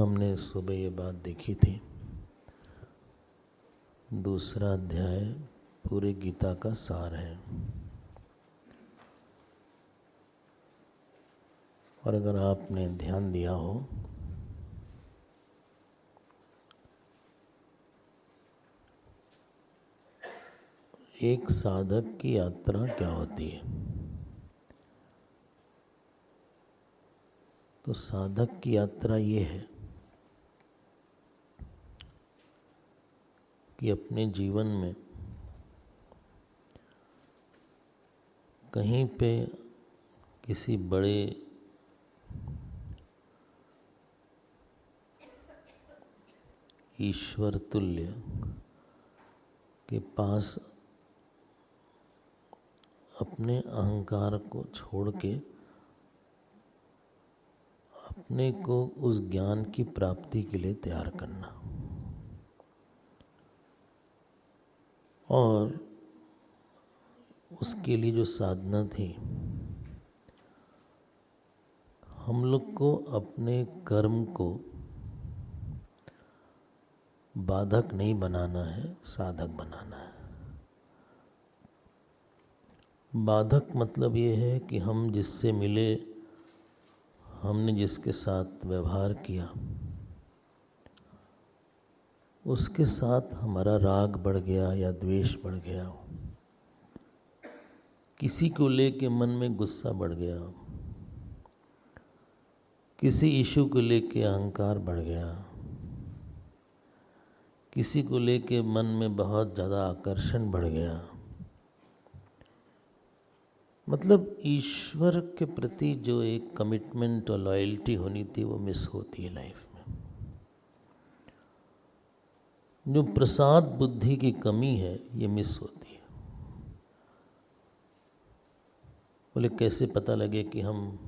हमने सुबह ये बात देखी थी। दूसरा अध्याय पूरे गीता का सार है। और अगर आपने ध्यान दिया हो एक साधक की यात्रा क्या होती है, तो साधक की यात्रा ये है कि अपने जीवन में कहीं पे किसी बड़े ईश्वर तुल्य के पास अपने अहंकार को छोड़ के अपने को उस ज्ञान की प्राप्ति के लिए तैयार करना। और उसके लिए जो साधना थी, हम लोग को अपने कर्म को बाधक नहीं बनाना है, साधक बनाना है। बाधक मतलब ये है कि हम जिससे मिले, हमने जिसके साथ व्यवहार किया, उसके साथ हमारा राग बढ़ गया या द्वेष बढ़ गया, किसी को लेके मन में गुस्सा बढ़ गया, किसी इशू को लेके अहंकार बढ़ गया, किसी को लेके मन में बहुत ज़्यादा आकर्षण बढ़ गया, मतलब ईश्वर के प्रति जो एक कमिटमेंट और लॉयल्टी होनी थी वो मिस होती है लाइफ में। जो प्रसाद बुद्धि की कमी है ये मिस होती है। बोले कैसे पता लगे कि हम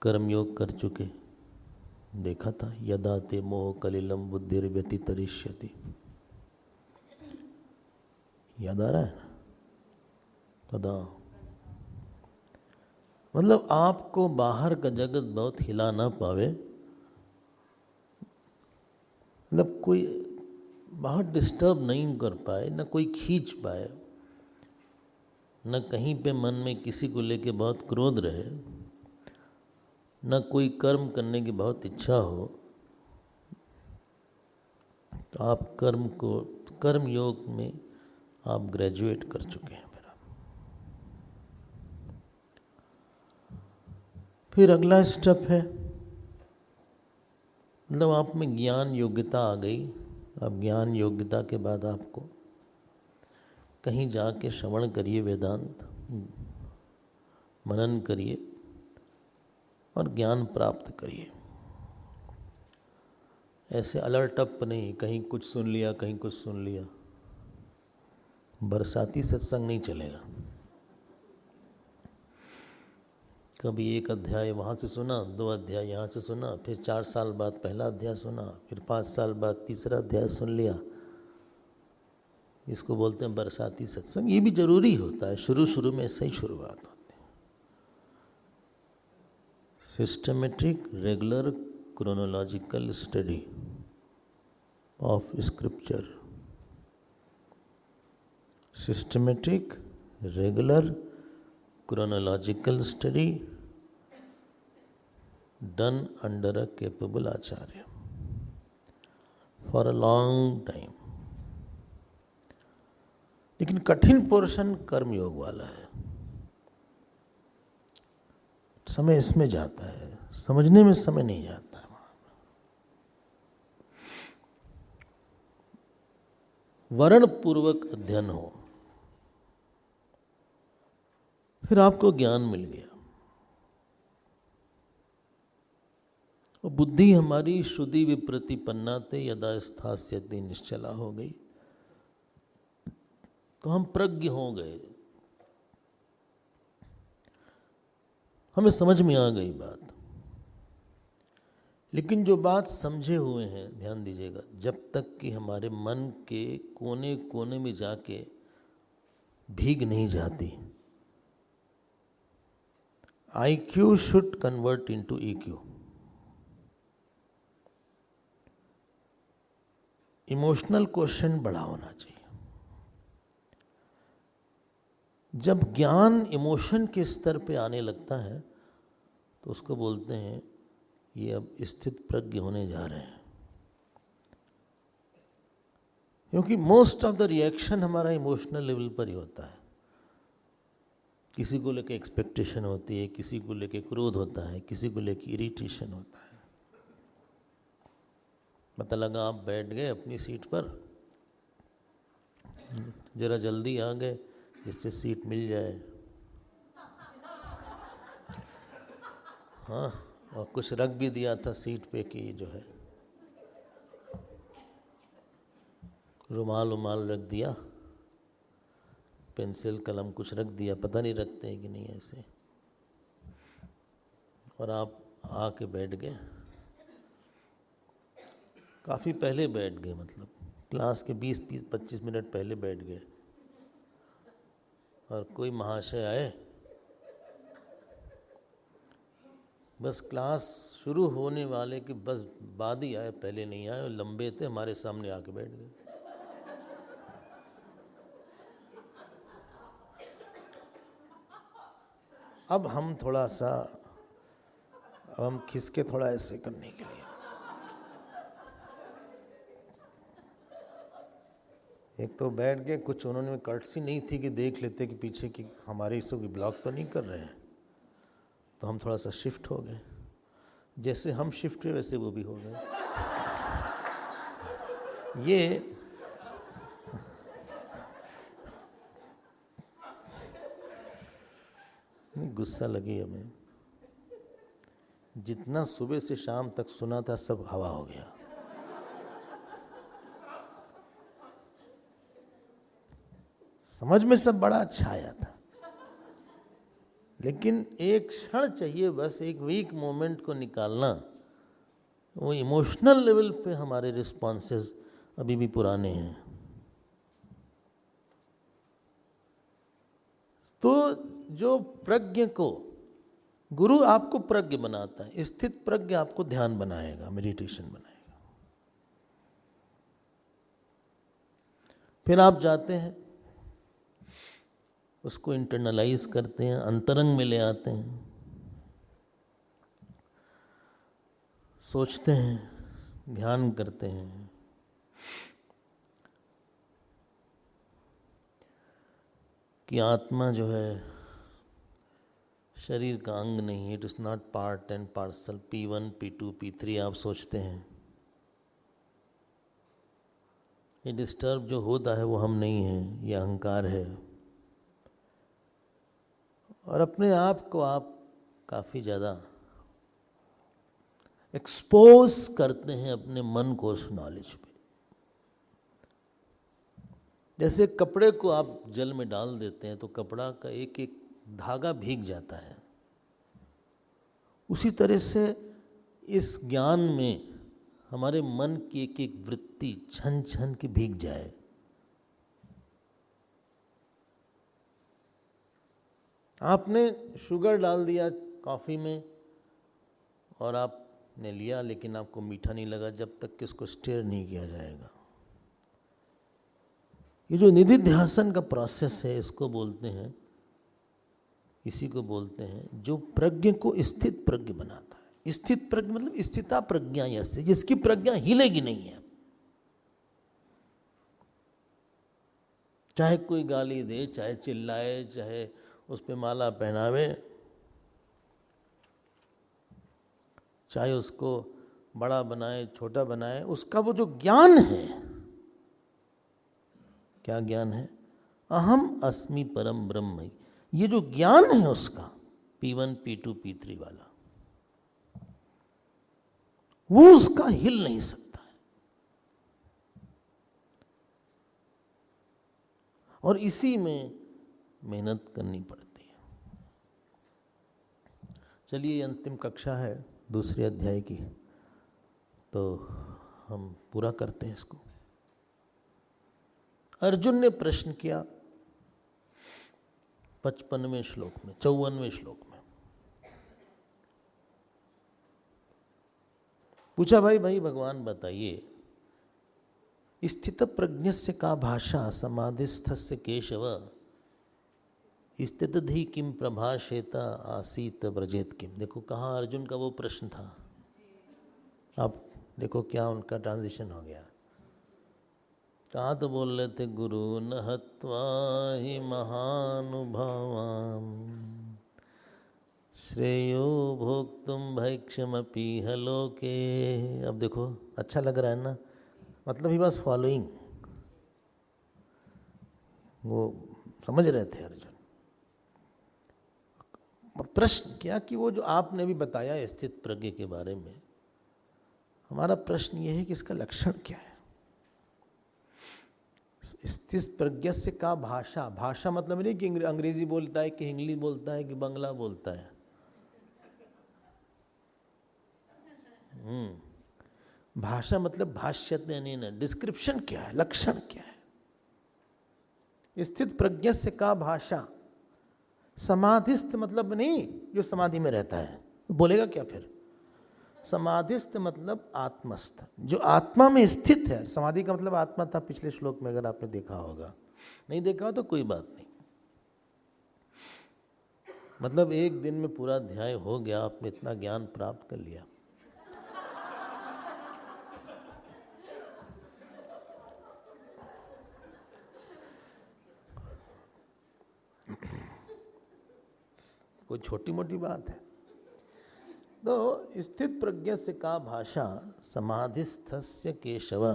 कर्मयोग कर चुके? देखा था, यदा ते मोह कलिलम बुद्धिर्व्यतितरिष्यति। याद आ रहा है ना? तदा मतलब आपको बाहर का जगत बहुत हिला ना पावे, मतलब कोई बहुत डिस्टर्ब नहीं कर पाए, न कोई खींच पाए, न कहीं पे मन में किसी को लेके बहुत क्रोध रहे, न कोई कर्म करने की बहुत इच्छा हो, तो आप कर्म योग में आप ग्रेजुएट कर चुके हैं। फिर अगला स्टेप है, मतलब आप में ज्ञान योग्यता आ गई। अब ज्ञान योग्यता के बाद आपको कहीं जाके श्रवण करिए, वेदांत मनन करिए और ज्ञान प्राप्त करिए। ऐसे अलर्ट अप नहीं, कहीं कुछ सुन लिया कहीं कुछ सुन लिया। बरसाती सत्संग नहीं चलेगा। कभी एक अध्याय वहाँ से सुना, 2 अध्याय यहाँ से सुना, फिर 4 साल बाद पहला अध्याय सुना, फिर 5 साल बाद तीसरा अध्याय सुन लिया। इसको बोलते हैं बरसाती सत्संग। ये भी जरूरी होता है, शुरू में ऐसा ही शुरुआत होती है। Systematic regular chronological study of scripture. Systematic regular chronological study done under a capable acharya for a long time। लेकिन कठिन पोर्शन कर्म योग वाला है। समय इसमें जाता है, समझने में समय नहीं जाता है। वर्ण पूर्वक अध्ययन हो, फिर आपको ज्ञान मिल गया और बुद्धि हमारी श्रुति विप्रतिपन्नाते यदा स्थास्यति निश्चला हो गई, तो हम प्रज्ञ हो गए, हमें समझ में आ गई बात। लेकिन जो बात समझे हुए हैं, ध्यान दीजिएगा, जब तक कि हमारे मन के कोने कोने में जाके भीग नहीं जाती, IQ should convert into EQ। Emotional question बड़ा होना चाहिए। जब ज्ञान इमोशन के स्तर पे आने लगता है तो उसको बोलते हैं ये अब स्थित प्रज्ञ होने जा रहे हैं, क्योंकि मोस्ट ऑफ द रिएक्शन हमारा इमोशनल लेवल पर ही होता है। किसी को लेके एक्सपेक्टेशन होती है, किसी को लेके क्रोध होता है, किसी को लेके इरिटेशन होता है। पता लगा आप बैठ गए अपनी सीट पर, जरा जल्दी आ गए जिससे सीट मिल जाए, हाँ, और कुछ रख भी दिया था सीट पे कि जो है रुमाल उमाल रख दिया, पेंसिल कलम कुछ रख दिया, पता नहीं रखते हैं कि नहीं ऐसे, और आप आके बैठ गए। काफ़ी पहले बैठ गए, मतलब क्लास के 20-25 मिनट पहले बैठ गए, और कोई महाशय आए, बस क्लास शुरू होने वाले के बस बाद ही आए, पहले नहीं आए, और लंबे थे, हमारे सामने आके बैठ गए। अब हम थोड़ा सा, अब हम खिसके थोड़ा ऐसे करने के लिए, एक तो बैठ गए, कुछ उन्होंने कर्टसी नहीं थी कि देख लेते कि पीछे की हमारे हिस्सों की ब्लॉक तो नहीं कर रहे हैं, तो हम थोड़ा सा शिफ्ट हो गए। जैसे हम शिफ्ट हुए वैसे वो भी हो गए। ये नहीं, गुस्सा लगी हमें, जितना सुबह से शाम तक सुना था सब हवा हो गया। समझ में सब बड़ा अच्छा आया था, लेकिन एक क्षण चाहिए, बस एक वीक मोमेंट को निकालना। वो इमोशनल लेवल पे हमारे रिस्पॉन्सेस अभी भी पुराने हैं। तो जो प्रज्ञ को, गुरु आपको प्रज्ञ बनाता है, स्थित प्रज्ञ आपको ध्यान बनाएगा, मेडिटेशन बनाएगा। फिर आप जाते हैं, उसको इंटरनलाइज करते हैं, अंतरंग में ले आते हैं, सोचते हैं, ध्यान करते हैं। कि आत्मा जो है शरीर का अंग नहीं, it is not part and parcel, P1 P2 P3 आप सोचते हैं। ये डिस्टर्ब जो होता है वो हम नहीं हैं, ये अहंकार है। और अपने आप को आप काफ़ी ज़्यादा एक्सपोज करते हैं अपने मन को उस नॉलेज पे। जैसे कपड़े को आप जल में डाल देते हैं तो कपड़ा का एक एक धागा भीग जाता है, उसी तरह से इस ज्ञान में हमारे मन की एक एक वृत्ति छन छन के भीग जाए। आपने शुगर डाल दिया कॉफ़ी में और आपने लिया, लेकिन आपको मीठा नहीं लगा जब तक कि इसको स्टेयर नहीं किया जाएगा। ये जो निधिध्यासन का प्रोसेस है, इसको बोलते हैं, इसी को बोलते हैं जो प्रज्ञ को स्थित प्रज्ञ बनाता है। स्थित प्रज्ञ मतलब स्थिता प्रज्ञा, यसे जिसकी प्रज्ञा हिलेगी नहीं है। चाहे कोई गाली दे, चाहे चिल्लाए, चाहे उस पे माला पहनावे, चाहे उसको बड़ा बनाए छोटा बनाए, उसका वो जो ज्ञान है, क्या ज्ञान है? अहम अस्मि परम ब्रह्म। ये जो ज्ञान है उसका P1 P2 P3 वाला, वो उसका हिल नहीं सकता है। और इसी में मेहनत करनी पड़ती है। चलिए, अंतिम कक्षा है दूसरे अध्याय की, तो हम पूरा करते हैं इसको। अर्जुन ने प्रश्न किया 55वें श्लोक में, 54वें श्लोक में पूछा, भाई भगवान बताइए, स्थित प्रज्ञस्य का भाषा समाधिस्थस्य केशव स्थित धी किम प्रभाषेत आसीत व्रजेत किम। देखो कहाँ अर्जुन का वो प्रश्न था, अब देखो क्या उनका ट्रांजिशन हो गया। कहाँ तो बोल रहे थे गुरु न हत्वा ही महानुभावाम श्रेयो भोक्तुम भैक्षमपि हलोके। अब देखो अच्छा लग रहा है ना, मतलब ही बस फॉलोइंग, वो समझ रहे थे अर्जुन। प्रश्न क्या कि वो जो आपने भी बताया स्थित प्रज्ञ के बारे में, हमारा प्रश्न ये है कि इसका लक्षण क्या है। स्थित प्रज्ञ से का भाषा, भाषा मतलब नहीं कि अंग्रेजी बोलता है कि इंग्लिश बोलता है कि बंगला बोलता है। भाषा मतलब भाष्यते अनेन, डिस्क्रिप्शन क्या है, लक्षण क्या है। स्थित प्रज्ञ से का भाषा, समाधिस्थ मतलब नहीं जो समाधि में रहता है, बोलेगा क्या फिर। समाधिस्थ मतलब आत्मस्थ, जो आत्मा में स्थित है। समाधि का मतलब आत्मा था पिछले श्लोक में, अगर आपने देखा होगा, नहीं देखा हो तो कोई बात नहीं। मतलब एक दिन में पूरा अध्याय हो गया, आपने इतना ज्ञान प्राप्त कर लिया। कोई छोटी मोटी बात है। तो स्थित प्रज्ञ से का भाषा समाधिस्थस्य केशव।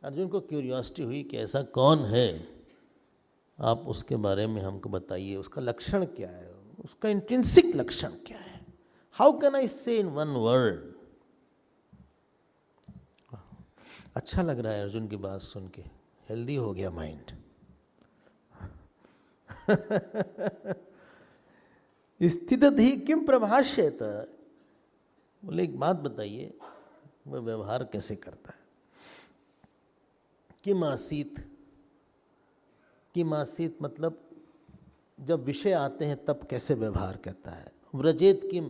अर्जुन को क्यूरियोसिटी हुई कि ऐसा कौन है, आप उसके बारे में हमको बताइए, उसका लक्षण क्या है, उसका इंट्रिंसिक लक्षण क्या है। हाउ कैन आई से इन वन वर्ड। अच्छा लग रहा है अर्जुन की बात सुन के, हेल्दी हो गया माइंड। स्थित ही किम प्रभाष्यत। बोले एक बात बताइए, वह व्यवहार कैसे करता है। किम आसीत, किम आसीत मतलब जब विषय आते हैं तब कैसे व्यवहार करता है। व्रजेत किम,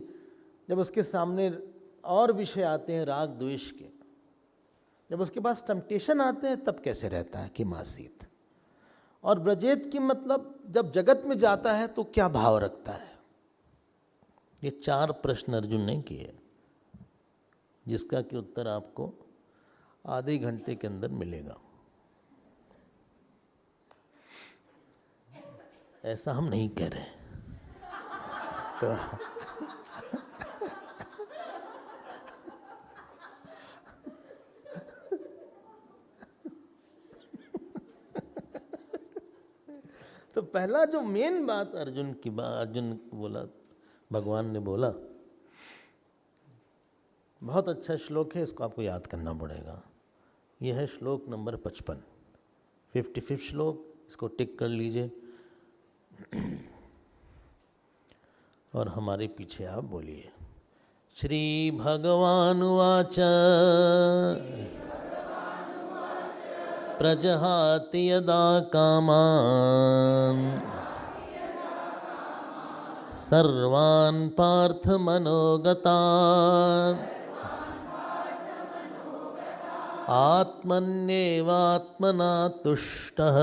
जब उसके सामने और विषय आते हैं राग द्वेष के, जब उसके पास टेम्पटेशन आते हैं तब कैसे रहता है, किम आसीत। और व्रजेत किम मतलब जब जगत में जाता है तो क्या भाव रखता है। ये 4 प्रश्न अर्जुन ने किए, जिसका कि उत्तर आपको आधे घंटे के अंदर मिलेगा। ऐसा हम नहीं कह रहे तो पहला जो मेन बात अर्जुन की बात, अर्जुन बोला, भगवान ने बोला, बहुत अच्छा श्लोक है, इसको आपको याद करना पड़ेगा। यह है श्लोक नंबर 55, 55 श्लोक, इसको टिक कर लीजिए और हमारे पीछे आप बोलिए। श्री भगवानुवाच प्रजहाति यदा कामान् सर्वान् पार्थ मनोगतान् आत्मन्येवात्मना तुष्टः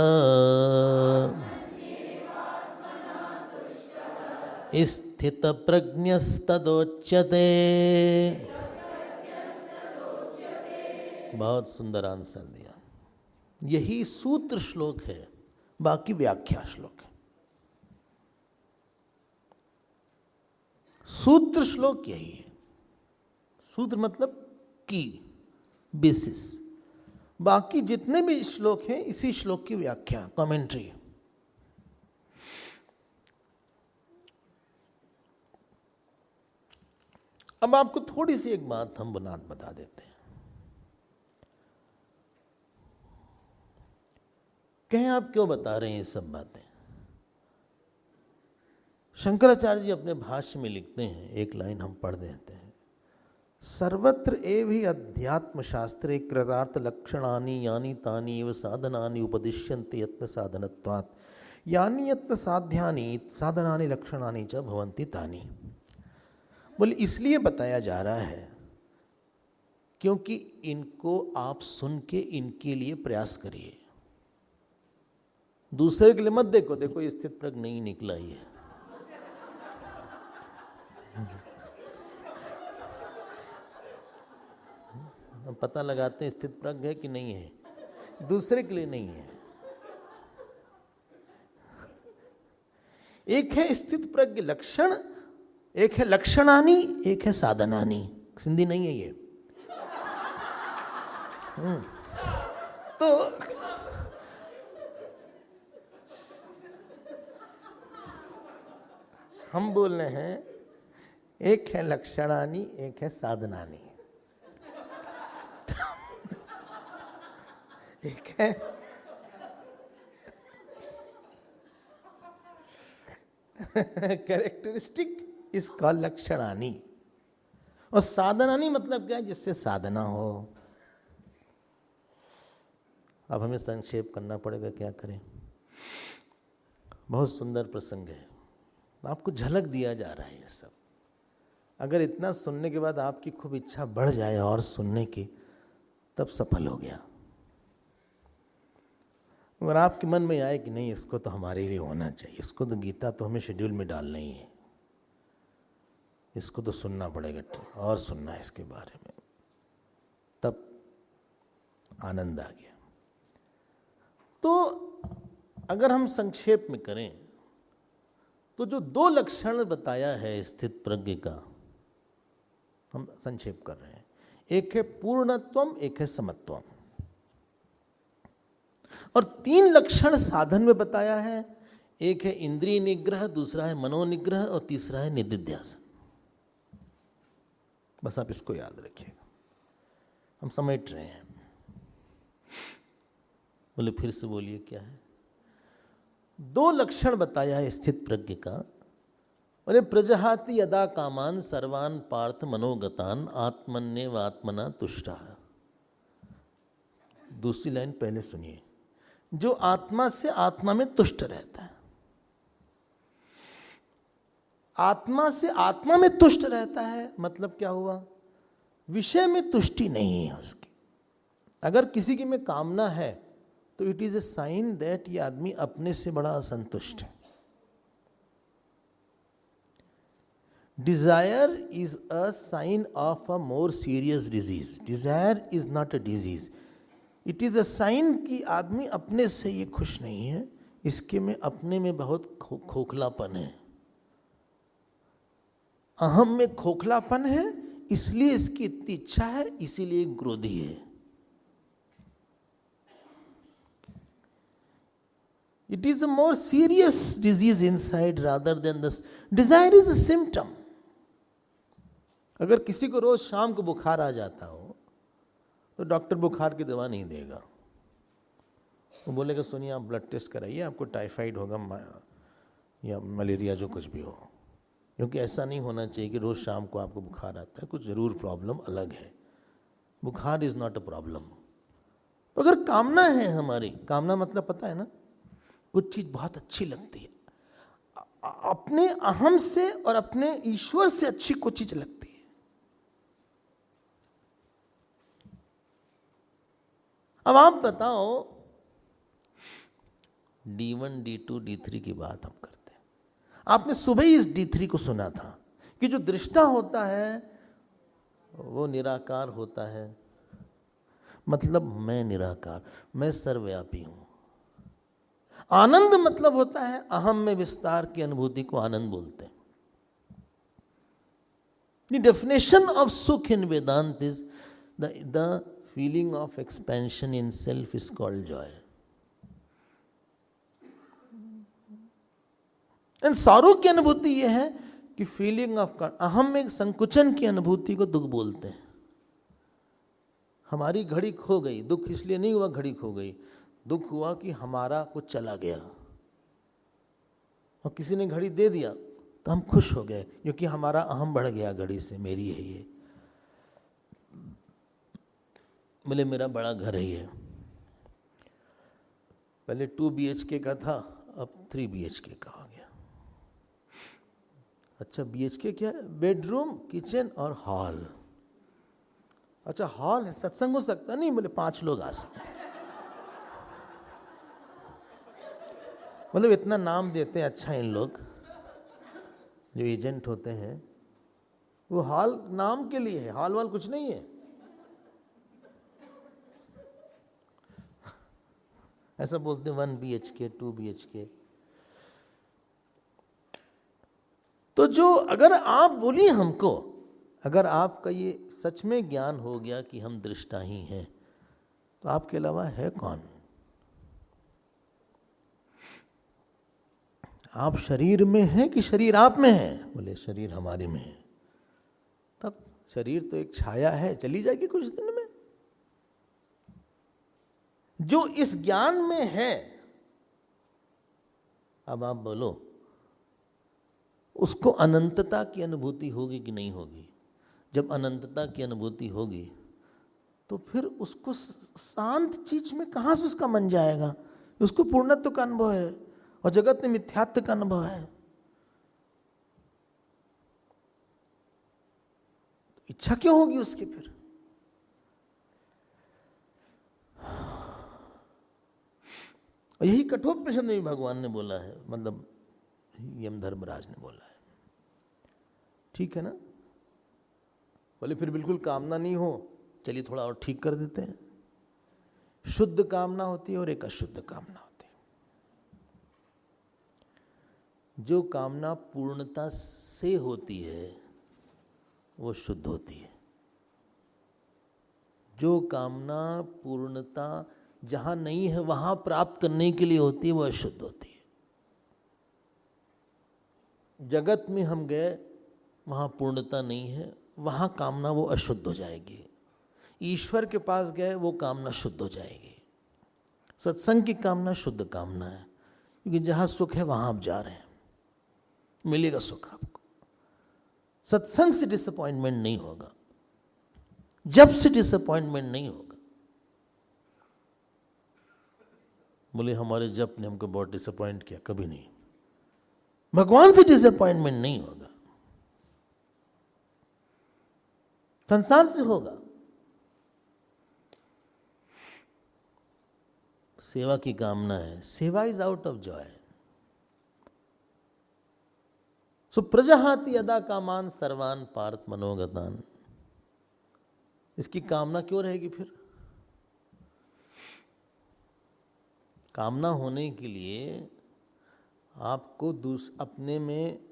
स्थितप्रज्ञस्तदोच्यते। बहुत सुंदर आंसर दिया। यही सूत्र श्लोक है, बाकी व्याख्या श्लोक है। सूत्र श्लोक यही है। सूत्र मतलब की, बेसिस। बाकी जितने भी श्लोक हैं इसी श्लोक की व्याख्या, कमेंट्री। अब आपको थोड़ी सी एक बात हम बुनियाद बता देते हैं। कहें आप क्यों बता रहे हैं ये सब बातें। शंकराचार्य जी अपने भाष्य में लिखते हैं, एक लाइन हम पढ़ देते हैं। सर्वत्र एव हि अध्यात्म शास्त्रे कृतार्थ लक्षणानि यानि तानि एव साधनानि उपदिश्यन्ते यत्न साधनत्वात् यानि यत्न साध्यानि साधनानि लक्षणानि च भवन्ति तानि। बोले इसलिए बताया जा रहा है क्योंकि इनको आप सुन के इनके लिए प्रयास करिए, दूसरे के लिए मत देखो। देखो ये स्थित प्रज्ञ नहीं निकला ही है, हम पता लगाते हैं स्थित प्रज्ञ है कि नहीं है, दूसरे के लिए नहीं है। एक है स्थित प्रज्ञ लक्षण, एक है लक्षणानि, एक है साधनानि। सिंधी नहीं है ये। तो हम बोल रहे हैं एक है लक्षणानि, एक है साधनानि। एक है कैरेक्टरिस्टिक इज कॉल्ड लक्षणानि, और साधनानि मतलब क्या है, जिससे साधना हो। अब हमें संक्षेप करना पड़ेगा, क्या करें। बहुत सुंदर प्रसंग है, आपको झलक दिया जा रहा है ये सब। अगर इतना सुनने के बाद आपकी खूब इच्छा बढ़ जाए और सुनने की, तब सफल हो गया। अगर आपके मन में आए कि नहीं इसको तो हमारे लिए होना चाहिए, इसको तो गीता तो हमें शेड्यूल में डालना ही है, इसको तो सुनना पड़ेगा और सुनना है इसके बारे में, तब आनंद आ गया। तो अगर हम संक्षेप में करें तो जो दो लक्षण बताया है स्थित प्रज्ञ का, हम संक्षेप कर रहे हैं। एक है पूर्णत्वम, एक है समत्वम, और तीन लक्षण साधन में बताया है। एक है इंद्रिय निग्रह, दूसरा है मनोनिग्रह, और तीसरा है निदिध्यासन। बस आप इसको याद रखिएगा, हम समेट रहे हैं। बोले फिर से बोलिए, क्या है? दो लक्षण बताया है स्थित प्रज्ञ का। बोले प्रजहाति यदा कामान सर्वान पार्थ मनोगतान आत्मन्येव आत्मना तुष्टा। दूसरी लाइन पहले सुनिए, जो आत्मा से आत्मा में तुष्ट रहता है। आत्मा से आत्मा में तुष्ट रहता है मतलब क्या हुआ? विषय में तुष्टि नहीं है उसकी। अगर किसी की में कामना है तो it is a sign that ये आदमी अपने से बड़ा असंतुष्ट है। Desire is a sign of a more serious disease. Desire is not a disease, it is a sign कि आदमी अपने से ये खुश नहीं है, इसके में अपने में बहुत खोखलापन है, अहम में खोखलापन है, इसलिए इसकी इतनी इच्छा है, इसीलिए क्रोधी है। It is a more serious disease inside rather than the desire is a symptom. अगर किसी को रोज शाम को बुखार आ जाता हो तो डॉक्टर बुखार की दवा नहीं देगा, वो बोलेगा सुनिए आप ब्लड टेस्ट कराइए, आपको टाइफाइड होगा या मलेरिया जो कुछ भी हो। क्योंकि ऐसा नहीं होना चाहिए कि रोज शाम को आपको बुखार आता है, कुछ जरूर प्रॉब्लम अलग है। बुखार इज नॉट अ प्रॉब्लम। तो अगर कामना है हमारी, कामना मतलब पता है ना, कुछ चीज बहुत अच्छी लगती है, अपने अहम से और अपने ईश्वर से अच्छी कुछ चीज लगती है। अब आप बताओ, D1, D2, D3 की बात हम करते हैं। आपने सुबह ही इस D3 को सुना था कि जो दृष्टा होता है वो निराकार होता है। मतलब मैं निराकार, मैं सर्वव्यापी हूं। आनंद मतलब होता है अहम में विस्तार की अनुभूति को आनंद बोलते हैं। The definition of sukh in Vedanta is the feeling of expansion in self is called joy. And sorrow की अनुभूति यह है कि फीलिंग ऑफ अहम में संकुचन की अनुभूति को दुख बोलते हैं। हमारी घड़ी खो गई, दुख इसलिए नहीं हुआ घड़ी खो गई, दुख हुआ कि हमारा कुछ चला गया, और किसी ने घड़ी दे दिया तो हम खुश हो गए क्योंकि हमारा अहम बढ़ गया, घड़ी से मेरी है ये। बोले मेरा बड़ा घर है ये, पहले 2 BHK का था, अब 3 BHK का हो गया। अच्छा BHK क्या है? बेडरूम, किचन और हॉल। अच्छा हॉल है, सत्संग हो सकता? नहीं, बोले 5 लोग आ सकते। मतलब इतना नाम देते हैं अच्छा इन लोग जो एजेंट होते हैं, वो हॉल नाम के लिए है, हॉल वाल कुछ नहीं है। ऐसा बोलते 1 BHK 2 BHK। तो जो अगर आप बोलिए हमको, अगर आपका ये सच में ज्ञान हो गया कि हम दृष्टा ही हैं, तो आपके अलावा है कौन? आप शरीर में हैं कि शरीर आप में है? बोले शरीर हमारे में है। तब शरीर तो एक छाया है, चली जाएगी कुछ दिन में। जो इस ज्ञान में है, अब आप बोलो उसको अनंतता की अनुभूति होगी कि नहीं होगी? जब अनंतता की अनुभूति होगी तो फिर उसको शांत चीज में कहां से उसका मन जाएगा? उसको पूर्णत्व का अनुभव है और जगत में मिथ्यात्व का अनुभव है। इच्छा क्यों होगी उसकी फिर? और यही कठोर प्रश्न में भगवान ने बोला है, मतलब यम धर्मराज ने बोला है। ठीक है ना? बोले फिर बिल्कुल कामना नहीं हो, चलिए थोड़ा और ठीक कर देते हैं। शुद्ध कामना होती है और एक अशुद्ध कामना होती है। जो कामना पूर्णता से होती है वो शुद्ध होती है। जो कामना पूर्णता जहां नहीं है वहां प्राप्त करने के लिए होती है वो अशुद्ध होती है। जगत में हम गए, वहां पूर्णता नहीं है, वहां कामना वो अशुद्ध हो जाएगी। ईश्वर के पास गए, वो कामना शुद्ध हो जाएगी। सत्संग की कामना शुद्ध कामना है, क्योंकि जहां सुख है वहां आप जा रहे हैं, मिलेगा सुख आपको। सत्संग से डिसअपॉइंटमेंट नहीं होगा, जब से डिसअपॉइंटमेंट नहीं होगा। बोले हमारे जप ने हमको बहुत डिसअपॉइंट किया, कभी नहीं। भगवान से डिसअपॉइंटमेंट नहीं होगा, संसार से होगा। सेवा की कामना है, सेवा इज आउट ऑफ जॉय। सो प्रजहाति यदा कामान सर्वान पार्थ मनोगतान। इसकी कामना क्यों रहेगी फिर? कामना होने के लिए आपको अपने में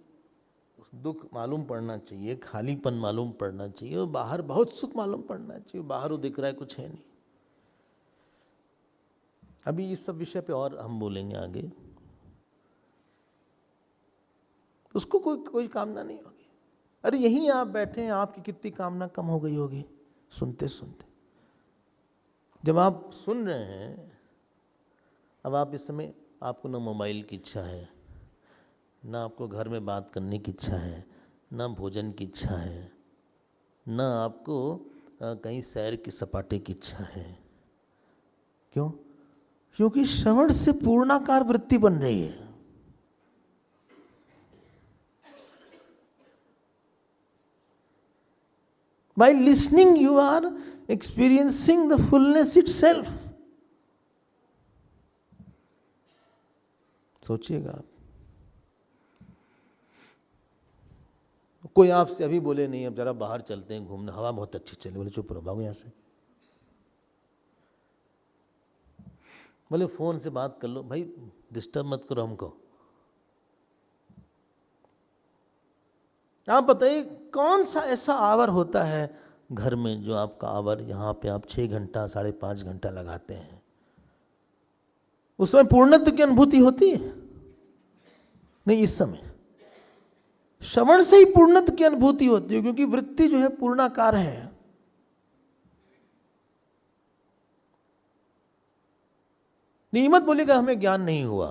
दुख मालूम पड़ना चाहिए, खालीपन मालूम पड़ना चाहिए, और बाहर बहुत सुख मालूम पड़ना चाहिए। बाहर वो दिख रहा है कुछ है नहीं। अभी इस सब विषय पे और हम बोलेंगे आगे। उसको कोई कामना नहीं होगी। अरे यहीं आप बैठे हैं, आपकी कितनी कामना कम हो गई होगी सुनते सुनते। जब आप सुन रहे हैं, अब आप इस समय, आपको ना मोबाइल की इच्छा है, ना आपको घर में बात करने की इच्छा है, ना भोजन की इच्छा है, ना आपको कहीं सैर की सपाटे की इच्छा है। क्यों? क्योंकि श्रवण से पूर्णाकार वृत्ति बन रही है। By listening, you are experiencing the fullness itself. सोचिएगा आप। कोई आपसे अभी बोले नहीं अब जरा बाहर चलते हैं घूमने, हवा बहुत अच्छी चली, बोले चुप रहो, भागो यहां से। बोले फोन से बात कर लो, भाई डिस्टर्ब मत करो हमको। आप बताइए कौन सा ऐसा आवर होता है घर में जो आपका आवर, यहाँ पे आप 6 घंटा 5.5 घंटा लगाते हैं, उस समय पूर्णत्व की अनुभूति होती है? नहीं, इस समय श्रवण से ही पूर्णत्व की अनुभूति होती है, क्योंकि वृत्ति जो है पूर्णाकार है। नहीं मत बोलेगा हमें ज्ञान नहीं हुआ।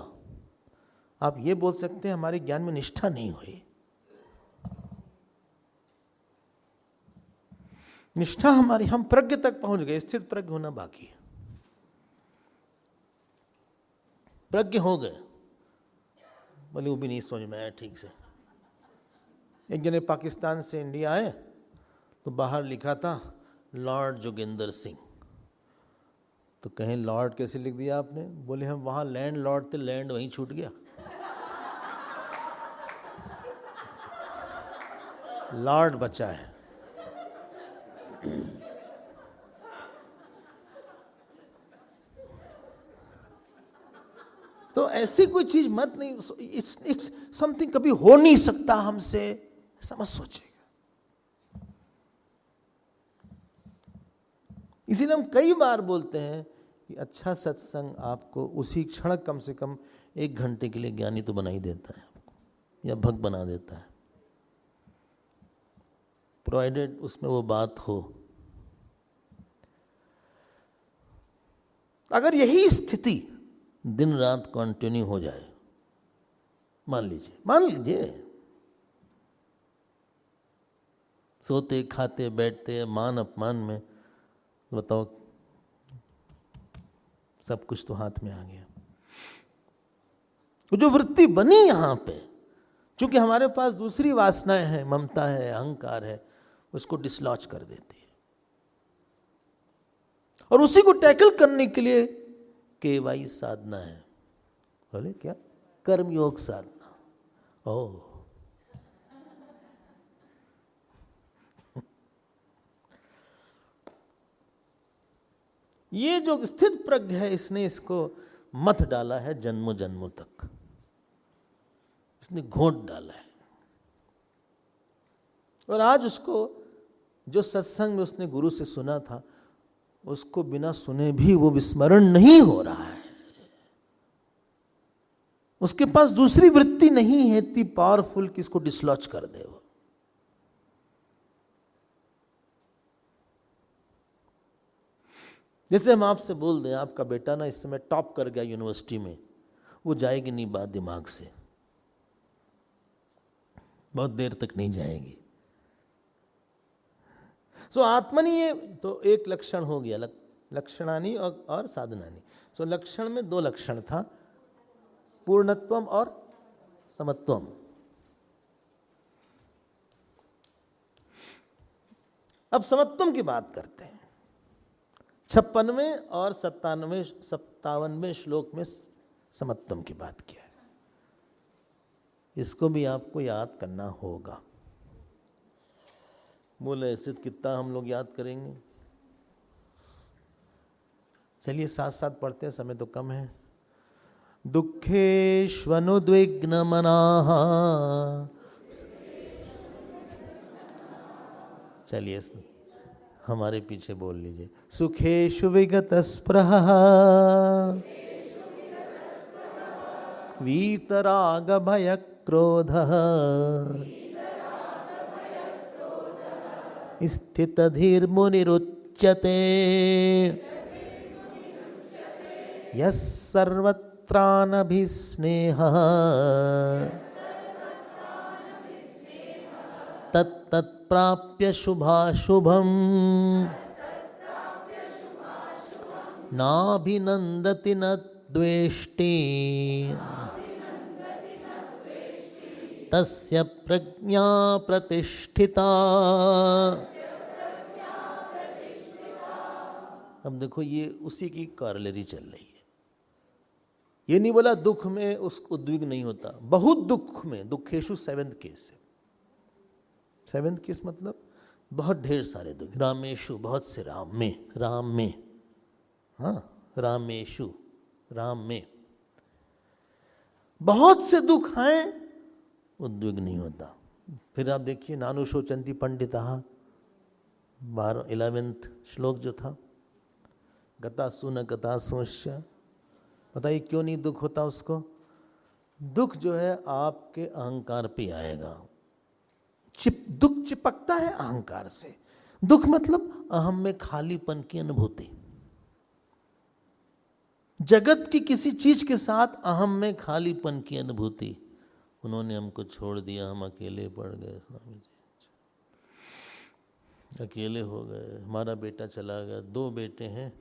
आप ये बोल सकते हैं हमारे ज्ञान में निष्ठा नहीं हुई। निष्ठा हमारी, हम प्रज्ञ तक पहुंच गए, स्थित प्रज्ञ होना बाकी है। प्रज्ञ हो गए, बोले वो भी नहीं समझ में आया ठीक से। एक जने पाकिस्तान से इंडिया आए तो बाहर लिखा था लॉर्ड जोगिंदर सिंह। तो कहें लॉर्ड कैसे लिख दिया आपने? बोले हम वहाँ लैंड लॉर्ड थे, लैंड वहीं छूट गया, लॉर्ड बचा है। तो ऐसी कोई चीज मत नहीं, इट्स समथिंग कभी हो नहीं सकता हमसे, ऐसा मत सोचेगा। इसीलिए हम कई बार बोलते हैं कि अच्छा सत्संग आपको उसी क्षण कम से कम 1 घंटे के लिए ज्ञानी तो बना ही देता है आपको, या भक्त बना देता है, प्रोवाइडेड उसमें वो बात हो। अगर यही स्थिति दिन रात कंटिन्यू हो जाए, मान लीजिए सोते खाते बैठते मान अपमान में, बताओ सब कुछ तो हाथ में आ गया। वो जो वृत्ति बनी यहां पे, चूंकि हमारे पास दूसरी वासनाएं हैं, ममता है, अहंकार है, उसको डिसलॉज कर देती है। और उसी को टैकल करने के लिए केवाई साधना है। बोले क्या? कर्मयोग साधना। ओह, ये जो स्थित प्रज्ञ है, इसने इसको मथ डाला है जन्मों जन्मों तक, इसने घोंट डाला है। और आज उसको जो सत्संग में उसने गुरु से सुना था, उसको बिना सुने भी वो विस्मरण नहीं हो रहा है। उसके पास दूसरी वृत्ति नहीं है इतनी पावरफुल कि इसको डिसलॉज कर दे वो। जैसे हम आपसे बोल दें आपका बेटा ना इस समय टॉप कर गया यूनिवर्सिटी में, वो जाएगी नहीं बात दिमाग से, बहुत देर तक नहीं जाएगी। सो आत्मनि, ये तो एक लक्षण हो गया, लक्षणानि और साधनानि। सो लक्षण में 2 लक्षण था, पूर्णत्वम और समत्वम। अब समत्वम की बात करते हैं। 56वें और 57वें श्लोक में समत्वम की बात किया है। इसको भी आपको याद करना होगा। बोले ऐसे कितना हम लोग याद करेंगे? चलिए साथ साथ पढ़ते हैं, समय तो कम है। दुःखेष्वनुद्विग्न मनाः, चलिए हमारे पीछे बोल लीजिए। सुखेषु विगत स्पृहः वीतराग भय क्रोधः स्थितधीर्मुनिरुच्यते यः सर्वत्रानभिस्नेहः तत्तत्प्राप्य शुभाशुभम् नाभिनन्दति न द्वेष्टि तस्य प्रज्ञा प्रतिष्ठिता। अब देखो ये उसी की कॉरलरी चल रही है। ये नहीं बोला दुख में उसको उद्विग्न नहीं होता, बहुत दुख में, दुखेशु 7th केस है। 7th केस मतलब बहुत ढेर सारे दुख। रामेशु, बहुत से राम में, हाँ रामेशु, राम में बहुत से दुख हैं, उद्विग्न नहीं होता। फिर आप देखिए नानु शोचंती पंडितः, 11th श्लोक जो था, गतासु न गतासुश्च, बताइए क्यों नहीं दुख होता उसको? दुख जो है आपके अहंकार पे आएगा। दुख चिपकता है अहंकार से। दुख मतलब अहम में खालीपन की अनुभूति। जगत की किसी चीज के साथ अहम में खालीपन की अनुभूति। उन्होंने हमको छोड़ दिया, हम अकेले पड़ गए स्वामी जी, अकेले हो गए, हमारा बेटा चला गया। 2 बेटे हैं,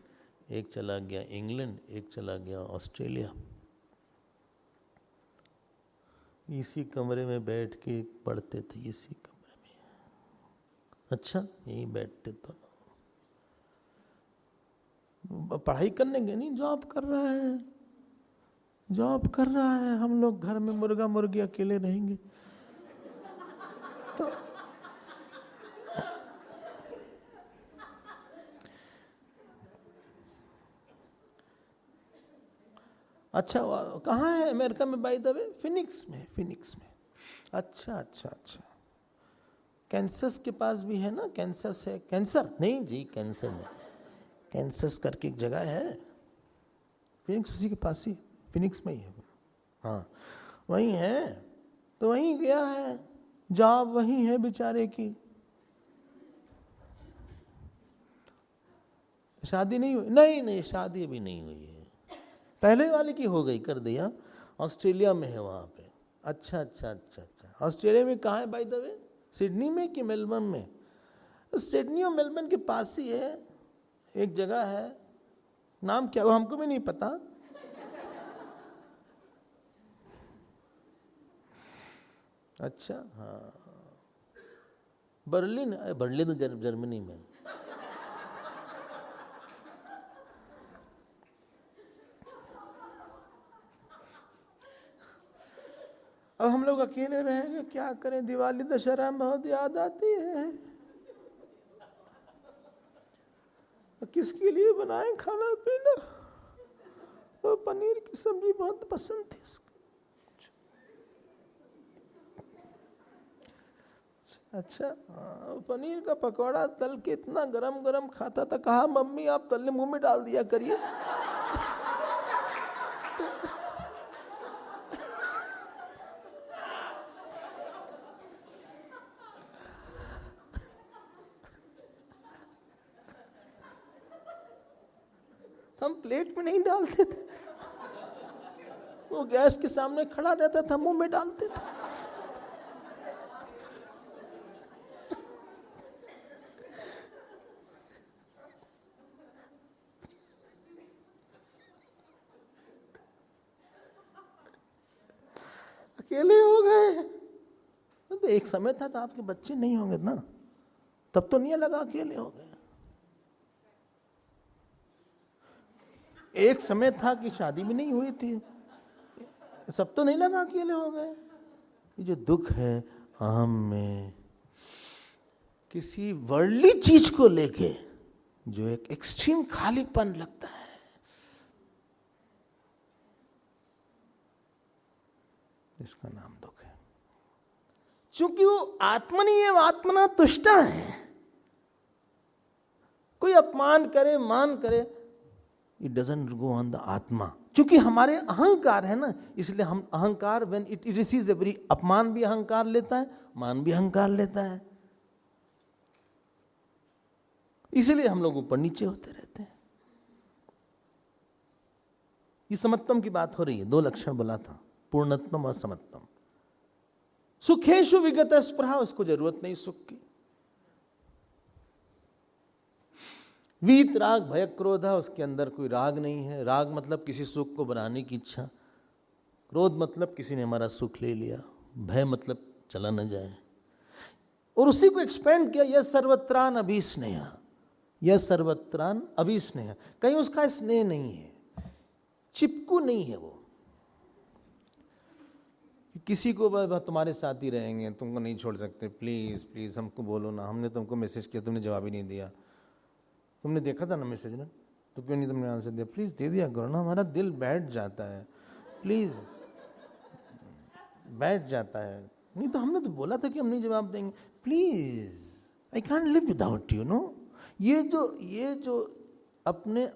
एक चला गया इंग्लैंड, एक चला गया ऑस्ट्रेलिया। इसी कमरे में बैठ के पढ़ते थे, इसी कमरे में। अच्छा यहीं बैठते तो ना। पढ़ाई करने गए नहीं, जॉब कर रहा है, जॉब कर रहा है। हम लोग घर में मुर्गा मुर्गी अकेले रहेंगे। तो अच्छा, कहाँ है अमेरिका में बाय द वे? फिनिक्स में, फिनिक्स में। अच्छा अच्छा अच्छा, कैंसस के पास भी है ना? कैंसस है, कैंसर नहीं जी, कैंसर नहीं, कैंसस करके एक जगह है, फिनिक्स उसी के पास ही, फिनिक्स में ही है। हाँ वहीं है, तो वहीं गया है, जॉब वहीं है बेचारे की। शादी नहीं हुई? नहीं नहीं, शादी अभी नहीं हुई है। पहले वाले की हो गई, कर दिया। ऑस्ट्रेलिया में है वहाँ पे। अच्छा अच्छा अच्छा अच्छा, ऑस्ट्रेलिया में कहाँ है बाय द वे? सिडनी में कि मेलबर्न में? सिडनी और मेलबर्न के पास ही है, एक जगह है, नाम क्या वो हमको भी नहीं पता। अच्छा हाँ, बर्लिन, बर्लिन तो जर्मनी में। अब हम लोग अकेले रहेंगे, क्या करें? दिवाली दशहरा में बहुत याद आती है। किसके लिए बनाएं खाना पीना? तो पनीर की सब्जी बहुत पसंद थी उसको। अच्छा पनीर का पकौड़ा तल के इतना गरम गरम खाता था, कहा मम्मी आप तलने मुंह में डाल दिया करिए। हम प्लेट में नहीं डालते थे, वो गैस के सामने खड़ा रहता था, मुंह में डालते थे। अकेले हो गए तो एक समय था तो आपके बच्चे नहीं होंगे ना, तब तो नहीं लगा अकेले हो गए। एक समय था कि शादी भी नहीं हुई थी, सब तो नहीं लगा अकेले हो गए। ये जो दुख है अहम में, किसी वर्ल्डली चीज को लेके जो एक एक्सट्रीम खालीपन लगता है, इसका नाम दुख है। क्योंकि वो आत्मनि एवं आत्मना तुष्टा है। कोई अपमान करे, मान करे, it doesn't go on the आत्मा। क्योंकि हमारे अहंकार है ना, इसलिए हम अहंकार, व्हेन इट रिसीव्स एवरी, अपमान भी अहंकार लेता है, मान भी अहंकार लेता है, इसलिए हम लोग ऊपर नीचे होते रहते हैं। ये समत्वम की बात हो रही है, दो लक्षण बोला था, पूर्णत्वम और समत्वम। सुखेशु विगत स्पृहा, उसको जरूरत नहीं सुख की। वीत राग भय क्रोध, उसके अंदर कोई राग नहीं है। राग मतलब किसी सुख को बनाने की इच्छा, क्रोध मतलब किसी ने हमारा सुख ले लिया, भय मतलब चला न जाए। और उसी को एक्सपेंड किया, यह सर्वत्रान अभिस्नेह, यह सर्वत्रान अभिस्नेह। कहीं उसका स्नेह नहीं है, चिपकू नहीं है वो, किसी को तुम्हारे साथ ही रहेंगे, तुमको नहीं छोड़ सकते, प्लीज प्लीज हमको बोलो ना, हमने तुमको मैसेज किया, तुमने जवाब ही नहीं दिया, तुमने देखा था ना मैसेज ना, तो क्यों नहीं तुमने आंसर दिया, प्लीज दे दिया करो ना, हमारा दिल बैठ जाता है, प्लीज बैठ जाता है। नहीं तो हमने तो बोला था कि हम नहीं जवाब देंगे, please I can't live without you know. ये जो अपने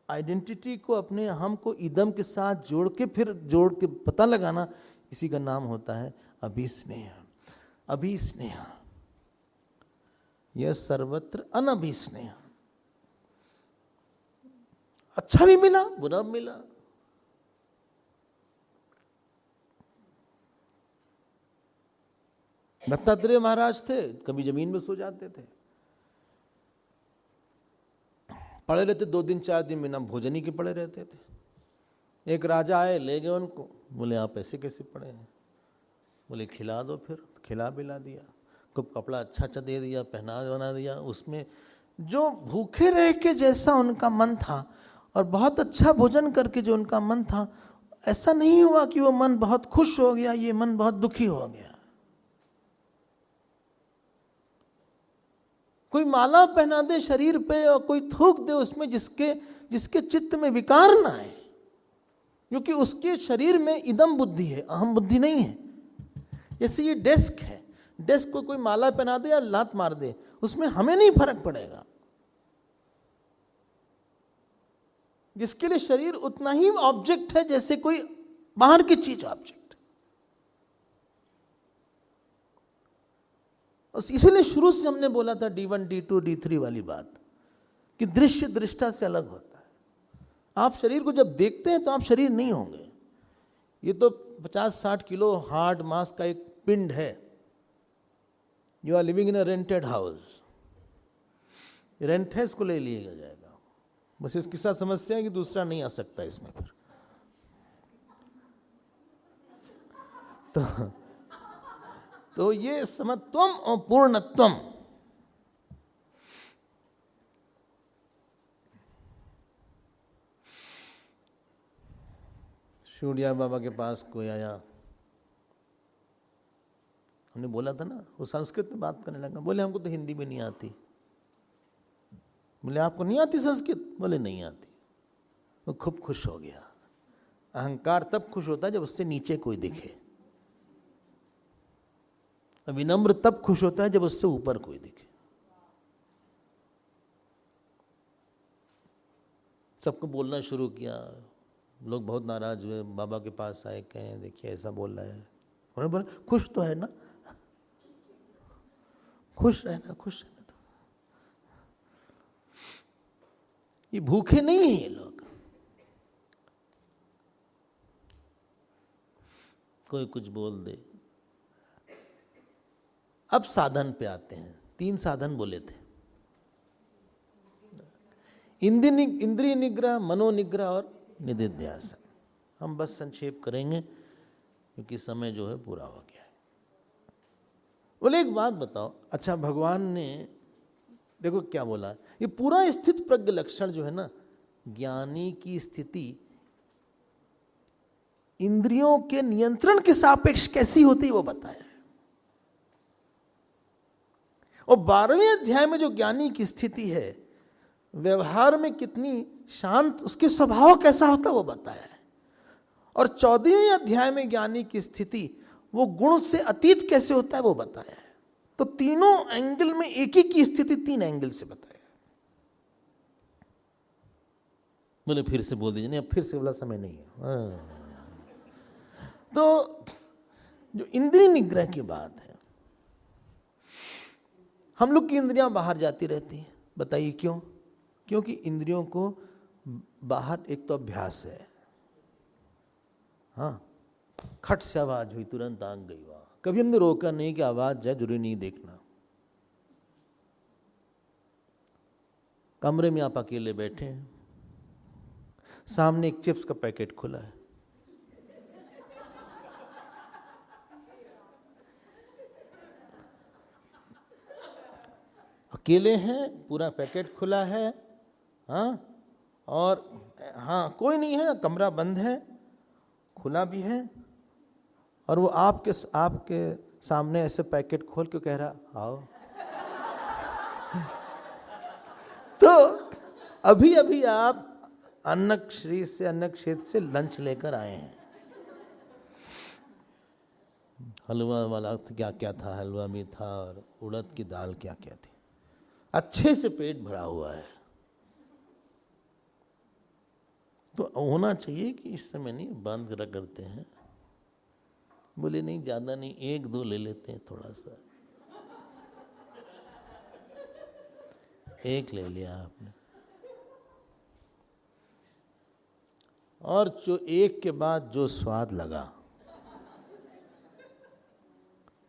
आइडेंटिटी को, अपने हम को इदम के साथ जोड़ के, फिर जोड़ के पता लगाना, इसी का नाम होता है अभिस्नेह। अभिस्नेह, यह सर्वत्र अनभिस्नेह। अच्छा भी मिला, बुरा भी मिला। दत्तात्रेय महाराज थे, कभी जमीन में सो जाते थे, पड़े रहते 2 दिन 4 दिन बिना भोजन ही के पड़े रहते थे। एक राजा आए, ले गए उनको, बोले आप ऐसे कैसे पड़े हैं? बोले खिला दो, फिर खिला पिला दिया, खूब कपड़ा अच्छा अच्छा दे दिया, पहना बना दिया, उसमें जो भूखे रह के जैसा उनका मन था और बहुत अच्छा भोजन करके जो उनका मन था, ऐसा नहीं हुआ कि वो मन बहुत खुश हो गया, ये मन बहुत दुखी हो गया। कोई माला पहना दे शरीर पे और कोई थूक दे उसमें जिसके चित्त में विकार ना आए, क्योंकि उसके शरीर में इदम बुद्धि है, अहम बुद्धि नहीं है। जैसे ये डेस्क है, डेस्क को कोई माला पहना दे या लात मार दे, उसमें हमें नहीं फर्क पड़ेगा। जिसके लिए शरीर उतना ही ऑब्जेक्ट है जैसे कोई बाहर की चीज ऑब्जेक्ट। इसीलिए शुरू से हमने बोला था D1, D2, D3 वाली बात, कि दृश्य दृष्टा से अलग होता है। आप शरीर को जब देखते हैं तो आप शरीर नहीं होंगे। ये तो 50-60 किलो हार्ड मास का एक पिंड है। You are living in a rented house, rent है, इसको ले लिया जाएगा। बस इसके साथ समस्या है कि दूसरा नहीं आ सकता इसमें फिर। तो ये समत्वम और पूर्णत्वम, शूडिया बाबा के पास कोई आया, हमने बोला था ना, वो संस्कृत में बात करने लगा। बोले हमको तो हिंदी भी नहीं आती। बोले आपको नहीं आती संस्कृत? बोले नहीं आती। वो खूब खुश हो गया। अहंकार तब खुश होता है जब उससे नीचे कोई दिखे, विनम्र तब खुश होता है जब उससे ऊपर कोई दिखे। सबको बोलना शुरू किया। लोग बहुत नाराज हुए, बाबा के पास आए, कहें देखिए ऐसा बोल रहा है। उन्होंने बोला खुश तो है ना, खुश रहना, खुश रहना। तो ये भूखे नहीं है ये लोग। कोई कुछ बोल दे। अब साधन पे आते हैं। 3 साधन बोले थे, इंद्रिय निग्रह, मनोनिग्रह और निधिध्यासन। हम बस संक्षेप करेंगे क्योंकि समय जो है पूरा हो गया है। बोले एक बात बताओ, अच्छा भगवान ने देखो क्या बोला, ये पूरा स्थित प्रज्ञ लक्षण जो है ना, ज्ञानी की स्थिति इंद्रियों के नियंत्रण के सापेक्ष कैसी होती है वो बताया। और 12वें अध्याय में जो ज्ञानी की स्थिति है, व्यवहार में कितनी शांत, उसके स्वभाव कैसा होता है वो बताया है। और 14वें अध्याय में ज्ञानी की स्थिति, वो गुण से अतीत कैसे होता है वो बताया है। तो तीनों एंगल में एक ही की स्थिति 3 एंगल से बताया। बोले फिर से बोल दीजिए। नहीं, अब फिर से वाला समय नहीं है। तो जो इंद्रिय निग्रह की बात है, हम लोग की इंद्रियां बाहर जाती रहती हैं। बताइए क्यों? क्योंकि इंद्रियों को बाहर एक तो अभ्यास है। हाँ, खट से आवाज हुई, तुरंत आग गई वहां। कभी हमने रोका नहीं कि आवाज जाए, जरूरी नहीं देखना। कमरे में आप अकेले बैठे हैं, सामने एक चिप्स का पैकेट खुला है, अकेले हैं, पूरा पैकेट खुला है, हाँ, और हाँ कोई नहीं है, कमरा बंद है, खुला भी है, और वो आपके सामने ऐसे पैकेट खोल के कह रहा आओ। तो अभी अभी आप अन्नक्षेत्र से लंच लेकर आए हैं। हलवा वाला क्या क्या था, हलवा भी था और उड़द की दाल क्या क्या थी। अच्छे से पेट भरा हुआ है। तो होना चाहिए कि इस समय नहीं, बंद करते हैं। बोले नहीं, ज्यादा नहीं, 1-2 ले लेते हैं, थोड़ा सा। 1 ले लिया आपने, और जो 1 के बाद जो स्वाद लगा,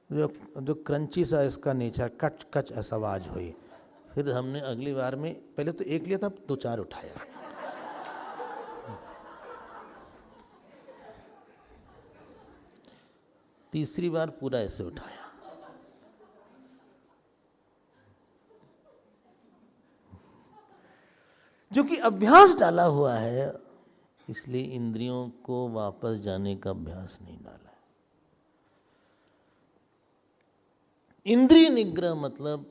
जो क्रंची सा इसका नेचर, कच कच ऐसा आवाज हुई। फिर हमने अगली बार में, पहले तो 1 लिया था, 2-4 उठाया। तीसरी बार पूरा ऐसे उठाया। क्योंकि अभ्यास डाला हुआ है, इसलिए इंद्रियों को वापस जाने का अभ्यास नहीं डाला है। इंद्रिय निग्रह मतलब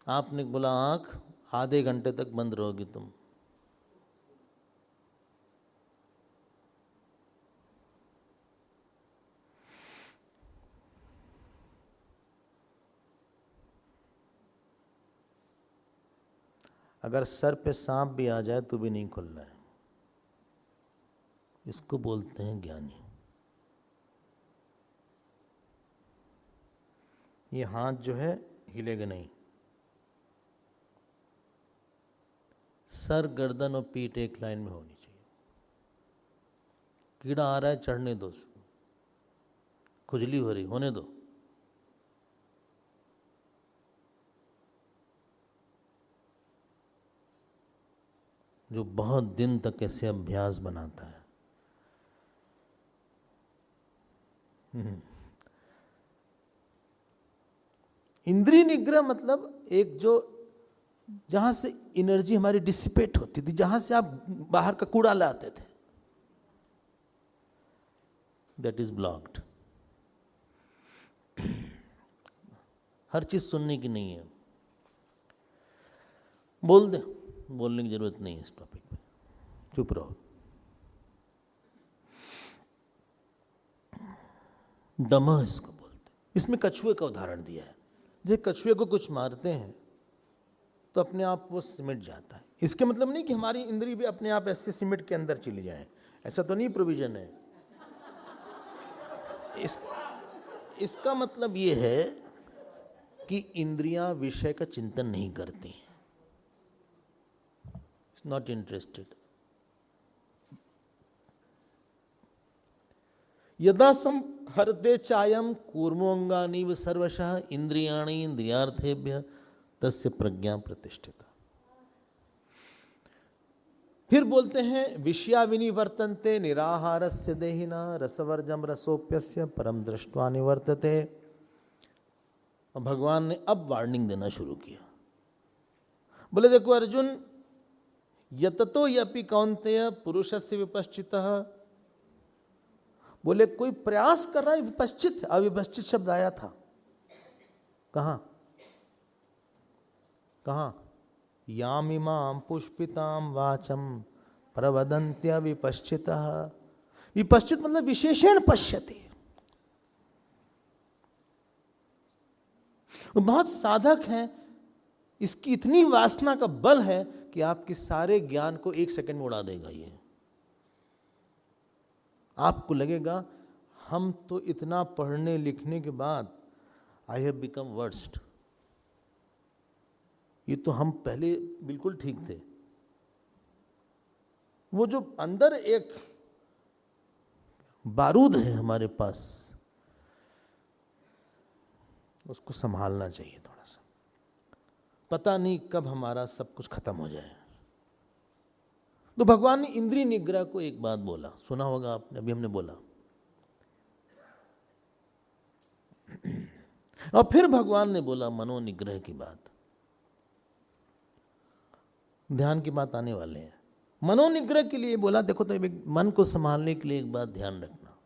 आपने बोला आंख आधे घंटे तक बंद रहोगी तुम, अगर सर पे सांप भी आ जाए तो भी नहीं खुलना है। इसको बोलते हैं ज्ञानी। ये हाथ जो है हिलेगा नहीं, सर गर्दन और पीठ एक लाइन में होनी चाहिए। कीड़ा आ रहा है चढ़ने दो उसको, खुजली हो रही होने दो, जो बहुत दिन तक ऐसे अभ्यास बनाता है। इंद्रिय निग्रह मतलब एक जो जहां से एनर्जी हमारी डिसिपेट होती थी, जहां से आप बाहर का कूड़ा लाते थे, दैट इज ब्लॉक्ड। हर चीज सुनने की नहीं है, बोल दे, बोलने की जरूरत नहीं है इस टॉपिक पे, चुप रहो। दमह इसको बोलते। इसमें कछुए का उदाहरण दिया है। जब कछुए को कुछ मारते हैं तो अपने आप वो सिमट जाता है। इसके मतलब नहीं कि हमारी इंद्री भी अपने आप ऐसे सिमट के अंदर चली जाए, ऐसा तो नहीं प्रोविजन है। इसका मतलब ये है कि इंद्रियां विषय का चिंतन नहीं करती, नॉट इंटरेस्टेड। यदा संहरते चायम कूर्मोऽंगानीव सर्वशः इंद्रियाणि इंद्रियार्थेभ्यः तस्य प्रज्ञा प्रतिष्ठिता। फिर बोलते हैं विषया विनिवर्तन्ते निराहारस्य देहिना रसवर्जम रसोप्यस्य परम दृष्ट्वा निवर्तते। और भगवान ने अब वार्निंग देना शुरू किया। बोले देखो अर्जुन, यततो यपि कौन्तेय पुरुषस्य विपश्चितः। बोले कोई प्रयास कर रहा है, विपश्चित, अविपश्चित शब्द आया था कहां कहां? यामिमां पुष्पितां वाचम प्रवदन्त्य विपश्चितः। विपश्चित मतलब विशेषण पश्यति। बहुत साधक हैं, इसकी इतनी वासना का बल है कि आपके सारे ज्ञान को एक सेकंड में उड़ा देगा। ये आपको लगेगा हम तो इतना पढ़ने लिखने के बाद आई हैव बिकम वर्स्ट, ये तो हम पहले बिल्कुल ठीक थे। वो जो अंदर एक बारूद है हमारे पास, उसको संभालना चाहिए थोड़ा सा। पता नहीं कब हमारा सब कुछ खत्म हो जाए। तो भगवान ने इंद्रिय निग्रह को एक बात बोला, सुना होगा आपने, अभी हमने बोला। और फिर भगवान ने बोला मनोनिग्रह की बात। ध्यान की बात आने वाले हैं। मनोनिग्रह के लिए बोला, देखो तो मन को संभालने के लिए एक बात ध्यान रखना,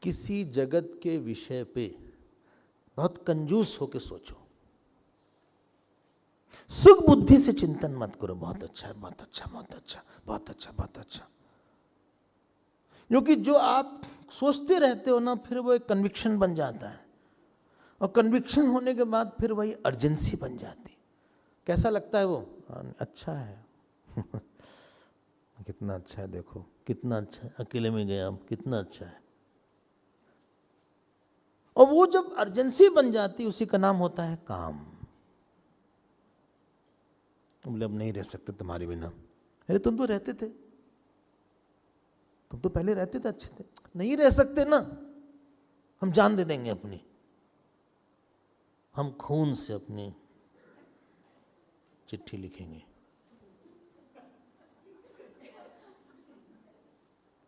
किसी जगत के विषय पे बहुत कंजूस होकर सोचो, सुख बुद्धि से चिंतन मत करो। बहुत अच्छा है, बहुत अच्छा, बहुत अच्छा, बहुत अच्छा, बहुत अच्छा। क्योंकि जो आप सोचते रहते हो ना, फिर वो एक कन्विक्शन बन जाता है, और कन्विक्शन होने के बाद फिर वही अर्जेंसी बन जाती। कैसा लगता है वो? अच्छा है कितना अच्छा है, देखो कितना अच्छा है, अकेले में गया, कितना अच्छा है। और वो जब अर्जेंसी बन जाती, उसी का नाम होता है काम। बोले अब नहीं रह सकते तुम्हारे बिना। अरे तुम तो रहते थे, तुम तो पहले रहते थे, अच्छे थे। नहीं रह सकते ना, हम जान दे देंगे अपनी, हम खून से अपनी चिट्ठी लिखेंगे।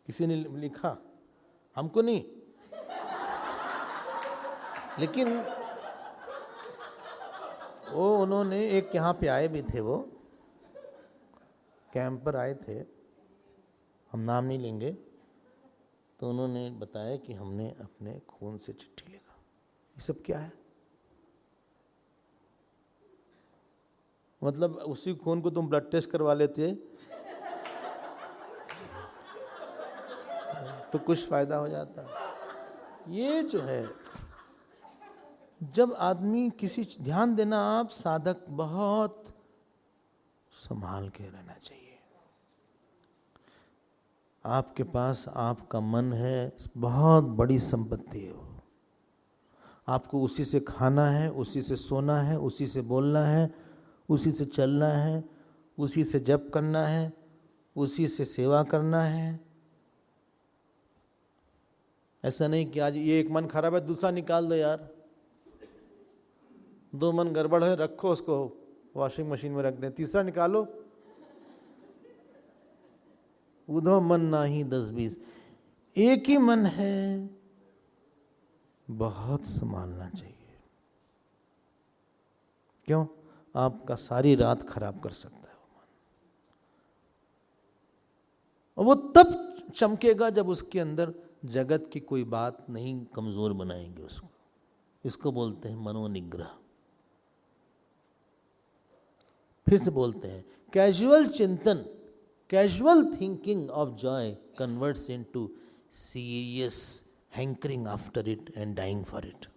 किसी ने लिखा, हमको नहीं, वो उन्होंने एक यहाँ पे आए भी थे, वो कैंप पर आए थे, हम नाम नहीं लेंगे, तो उन्होंने बताया कि हमने अपने खून से चिट्ठी लिखा। ये सब क्या है? मतलब उसी खून को तुम ब्लड टेस्ट करवा लेते तो कुछ फायदा हो जाता। ये जो है, जब आदमी किसी, ध्यान देना आप, साधक बहुत संभाल के रहना चाहिए। आपके पास आपका मन है, बहुत बड़ी संपत्ति है वो। आपको उसी से खाना है, उसी से सोना है, उसी से बोलना है, उसी से चलना है, उसी से जप करना है, उसी से सेवा करना है। ऐसा नहीं कि आज ये एक मन खराब है दूसरा निकाल दो यार, दो मन गड़बड़ है रखो उसको वॉशिंग मशीन में रख दें, तीसरा निकालो, उधो मन नाही 10-20। एक ही मन है, बहुत संभालना चाहिए। क्यों? आपका सारी रात खराब कर सकता है वो मन। और वो तब चमकेगा जब उसके अंदर जगत की कोई बात नहीं कमजोर बनाएंगे उसको। इसको बोलते हैं मनोनिग्रह। फिर से बोलते हैं, कैजुअल चिंतन, casual thinking of joy converts into serious hankering after it and dying for it.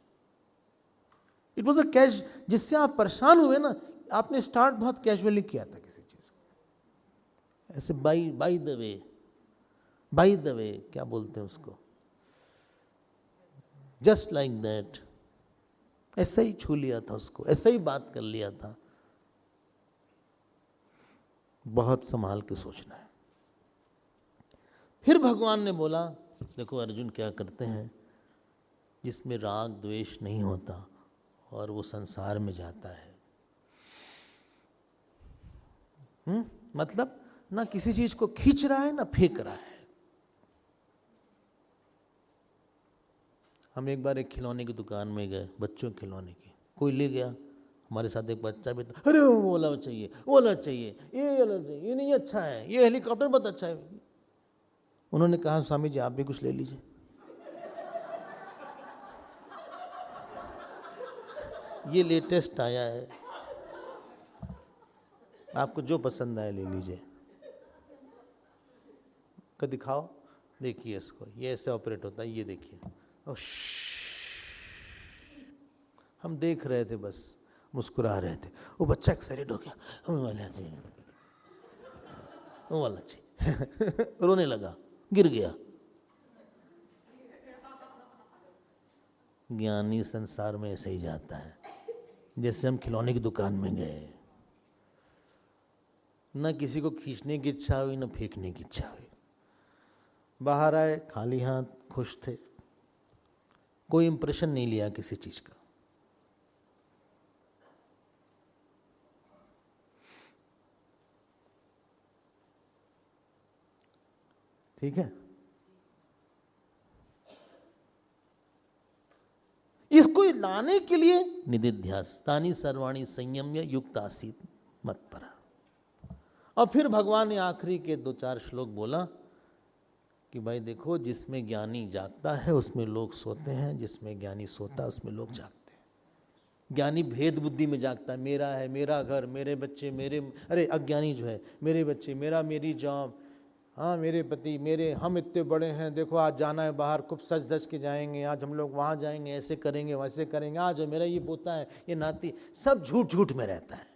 It was a cash, जिससे आप परेशान हुए ना, आपने स्टार्ट बहुत कैजुअली किया था किसी चीज को, ऐसे बाय द वे क्या बोलते हैं उसको, जस्ट लाइक दैट, ऐसा ही छू लिया था उसको, ऐसा ही बात कर लिया था। बहुत संभाल के सोचना है। फिर भगवान ने बोला, देखो अर्जुन क्या करते हैं, जिसमें राग द्वेष नहीं होता और वो संसार में जाता है, मतलब ना किसी चीज को खींच रहा है ना फेंक रहा है। हम एक बार एक खिलौने की दुकान में गए, बच्चों के खिलौने की, कोई ले गया, हमारे साथ एक बच्चा भी था, अरे वो वाला चाहिए, वो वाला चाहिए, ये वाला चाहिए, ये नहीं अच्छा है, ये हेलीकॉप्टर बहुत अच्छा है। उन्होंने कहा, स्वामी जी आप भी कुछ ले लीजिए। ये लेटेस्ट आया है, आपको जो पसंद आए ले लीजिए। का दिखाओ, देखिए इसको, ये ऐसे ऑपरेट होता है, ये देखिए। हम देख रहे थे, बस मुस्कुरा रहे थे। वो बच्चा एक्साइटेड हो गया, हमें वाला चाहिए, वो वाला चाहिए। रोने लगा, गिर गया। ज्ञानी संसार में ऐसे ही जाता है, जैसे हम खिलौने की दुकान में गए, ना किसी को खींचने की इच्छा हुई ना फेंकने की इच्छा हुई। बाहर आए खाली हाथ, खुश थे, कोई इंप्रेशन नहीं लिया किसी चीज का। ठीक है, इसको लाने के लिए निदिध्यास तानी सर्वाणी संयम्य युक्त आसीत मत्परा। और फिर भगवान ने आखिरी के 2-4 श्लोक बोला कि भाई देखो, जिसमें ज्ञानी जागता है उसमें लोग सोते हैं, जिसमें ज्ञानी सोता है उसमें लोग जागते हैं। ज्ञानी भेद बुद्धि में जागता है, मेरा है, मेरा घर, मेरे बच्चे, मेरे, अरे अज्ञानी जो है, मेरे बच्चे, मेरा, मेरी जॉब, हाँ मेरे पति, मेरे, हम इतने बड़े हैं, देखो आज जाना है बाहर, खूब सज धज के जाएंगे, आज हम लोग वहाँ जाएंगे, ऐसे करेंगे वैसे करेंगे, आज मेरा ये पोता है, ये नाती, सब झूठ झूठ में रहता है।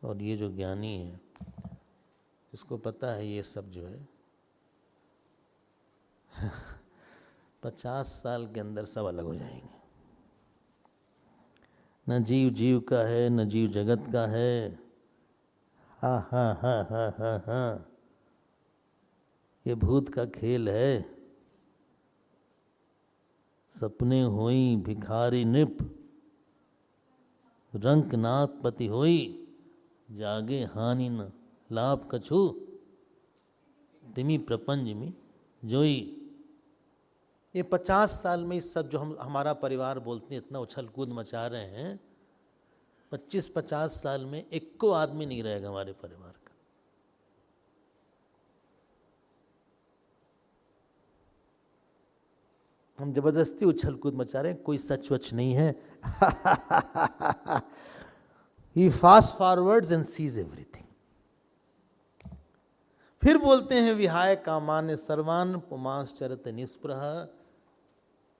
और ये जो ज्ञानी है, इसको पता है ये सब जो है 50 साल के अंदर सब अलग हो जाएंगे। न जीव जीव का है, न जीव जगत का है। हा हा हा हा हा हा, ये भूत का खेल है। सपने होई भिखारी नृप, रंक नाथ पति होई, जागे हानि न लाभ कछु, तिमी प्रपंच में जोई। ये 50 साल में सब जो हमारा परिवार बोलते हैं, इतना उछल कूद मचा रहे हैं, 25-50 साल में एक को आदमी नहीं रहेगा हमारे परिवार का। हम जबरदस्ती उछल कूद मचा रहे हैं, कोई सच वच नहीं है। He fast forwards and sees everything. फिर बोलते हैं विहाय कामान्य सर्वान पुमांस चरत निस्पृह।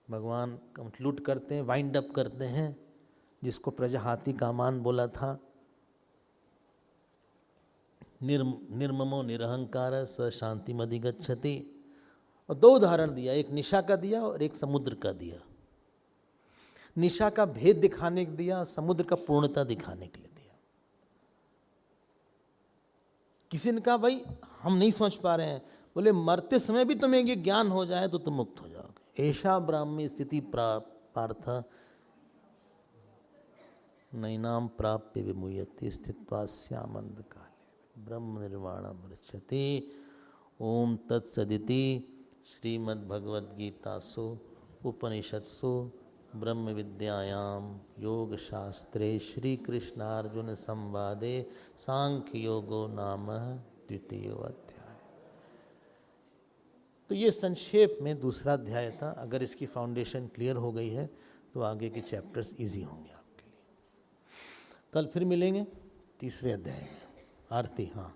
भगवान कंक्लूड करते हैं, वाइंड अप करते हैं, जिसको प्रजाहाति कामान बोला था। निर्ममो निरहंकार स शांति मधिगच्छति। और 2 उदाहरण दिया, एक निशा का दिया और एक समुद्र का दिया। निशा का भेद दिखाने के दिया, समुद्र का पूर्णता दिखाने के लिए दिया। किसी ने कहा भाई हम नहीं समझ पा रहे हैं, बोले मरते समय भी तुम्हें ये ज्ञान हो जाए तो तुम मुक्त हो जाओगे। ऐसा ब्राह्मी स्थिति पार्थ नैनाम प्राप्य विमुयति स्थित्वा स्यामंद काले ब्रह्म निर्वाणम रक्षति। ओम तत्सदिति श्रीमद्भगवद्गीतासु उपनिषत्सु ब्रह्म विद्यायां योग शास्त्रे श्री कृष्णार्जुन संवादे सांख्य योगो नाम द्वितीय अध्याय। तो ये संक्षेप में दूसरा अध्याय था। अगर इसकी फाउंडेशन क्लियर हो गई है तो आगे के चैप्टर्स इजी होंगे आपके लिए। कल फिर मिलेंगे तीसरे अध्याय में। आरती। हाँ।